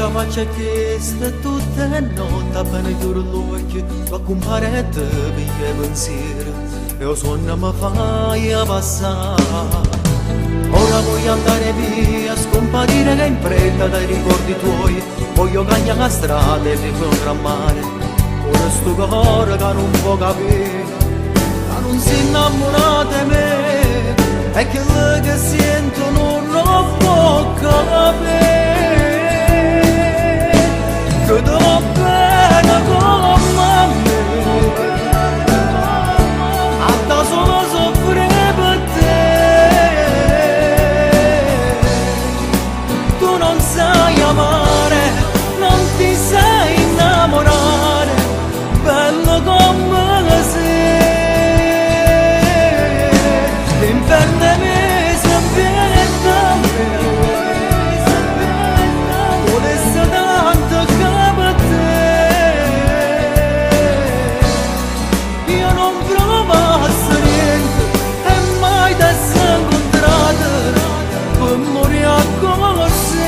l'unica faccia che sta tutta notte appena chiudo l'occhio va con parete via pensiero e lo sonno mi fai passare. Ora voglio andare via, scomparire che in fretta dai ricordi tuoi, voglio cagnare la strada e riprogrammare ora sto cuore che non può capire, che non si innamora di me e che quello che sento non lo può capire. Che do bene come me, a da solo soffrire per te. Tu non sai amare, non ti sai innamorare, bello come sei. L'inferno mi si avviene da me, volesse tanto come te. Io non provasse niente e mai t'esse incontrato per morire così.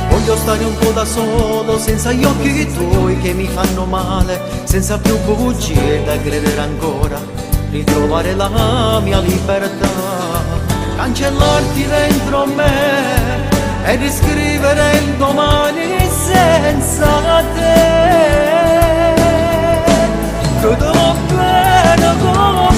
Voglio stare un po' da solo, senza gli occhi tuoi che mi fanno male, senza più bugie da credere ancora, ritrovare la mia libertà, cancellarti dentro me e riscrivere il domani senza te. Che do bene come